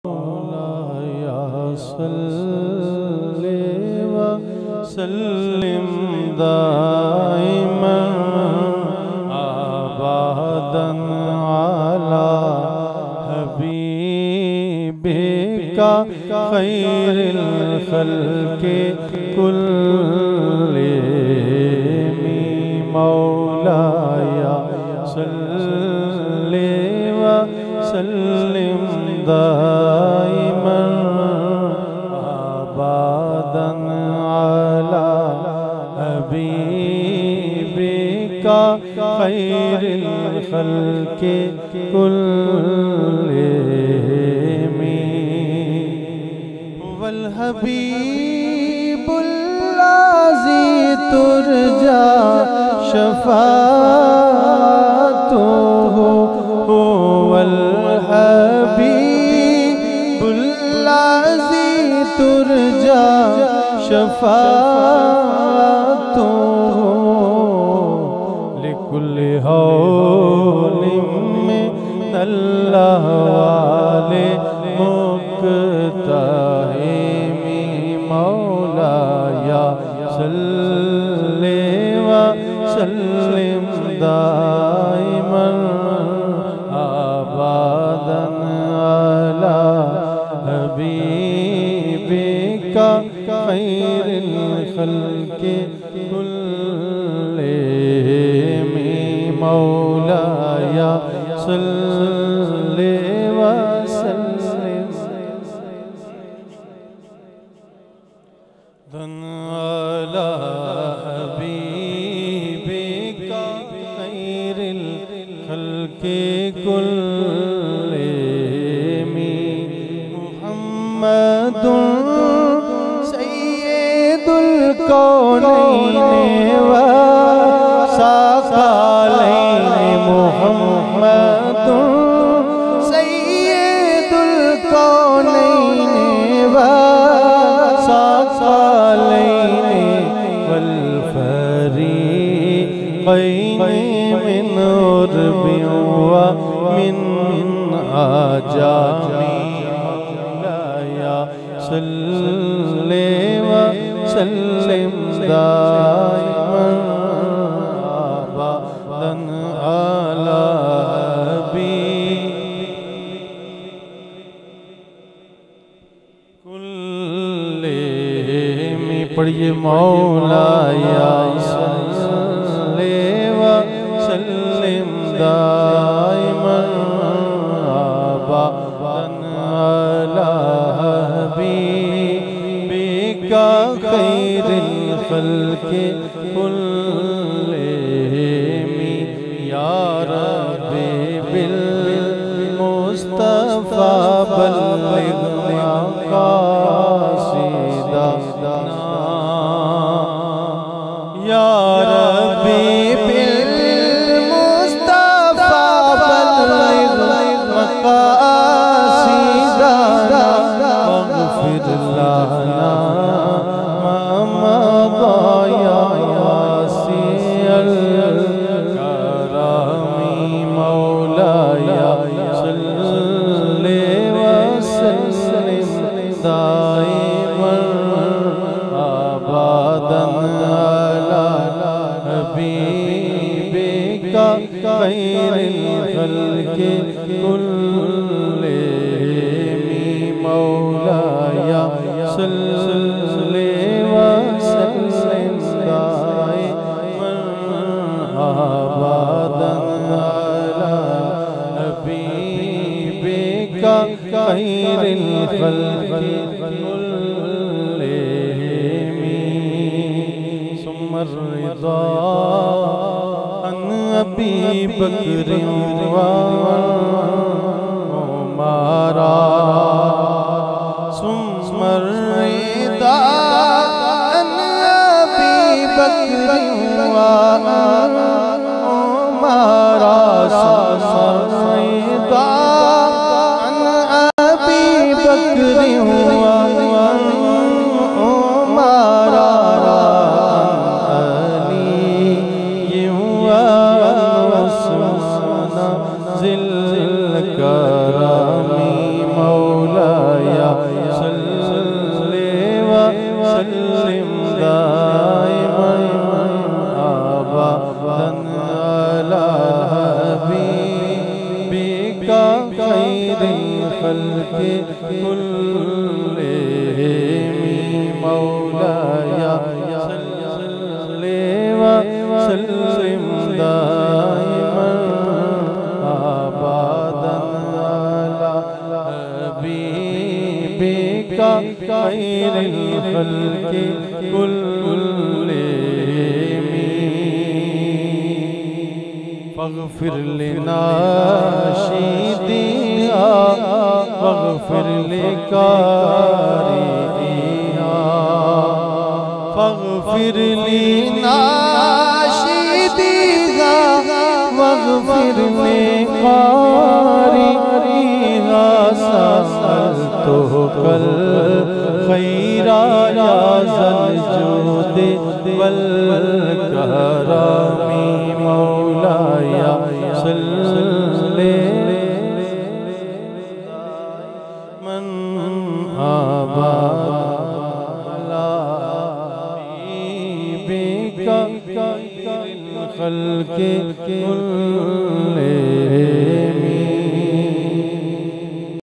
मौलाया सल्ले व सल्लिम दाइमन आबादन अला हबीबिका खैरिल खल्क़ि कुल्लिहिम मौलाया सल्ले व सल्लिम दाइमन आबादन अला हबीबिका खैरिल खल्क़ि कुल्लिहिम वल हबीबुल्लाज़ी तुरजा शफ़ाअतुहु वल हबीबुल्लाज़ी तुरजा शफ़ाअतुहु लिकुल्लि हौलिम मिनल्लाह वाले मुक़्तहिमी मौलाया सल्ले व सल्लिम दाइमन आबादन अला हबीबिका खैरिल खल्क़ि कुल्लिहिम मौलाया सल्ले व सल्लिम अला हबीबिका खैरिल खल्क़ि कुल्लिहिम मुहम्मदुन सय्यदुल कौनैन व साक़लैन मुहम्मदुन सय्यदुल कौनैन व साक़लैन वल फ़रीक़ैन मिन उर्बिन व मिन आजामी मौलाया सल्ले व सल्लिम दाइमन आबादन अला कुल्लिहिम पढ़िए मौलाया सल्ले व सल्लिम दाइमन आबादन अला हबीबिका खैरिल खल्क़ि कुल्लिहिम या रब्बी बिल मुस्तफ़ा बल्लिग़ मक़ासिदना या रब्बी बिल मुस्तफ़ा बल्लिग़ मक़ासिदना वग़फ़िर लना मा मज़ा या वासिअल करमी मौलाया सल्ले व सल्लिम दाइमन आबादन अला हबीबिका खैरिल खल्क़ि कुल्लिहिम मौलाया सल्ले व सल्लिम दाइमन आबादन अला हबीबिका खैरिल खल्क़ि कुल्लिहिम सुम्मा रिज़ा अन अबी बकर व उमरा सुम्मा रिज़ा अन अबी बकर व उमरा सुम्मा रिज़ा अन अबी बकर व उमरा अली व उस्मान ज़िल करमी मौला खल्के कुल्लिहिम मौलाया सल्ले व सल्लिम दाइमन आबादन अला हबीबिका खैरिल खल्के कुल्लिहिम फग़फ़िर लिनाशिदिहा वग़फ़िर लिकारिहा फग़फ़िर लिनाशिदिहा वग़फ़िर लिकारिहा सअलतुकल खैरा या ज़ल जुद वल करमी मौलाया सल्ले मन आबाला बेका खल्के कुल्ले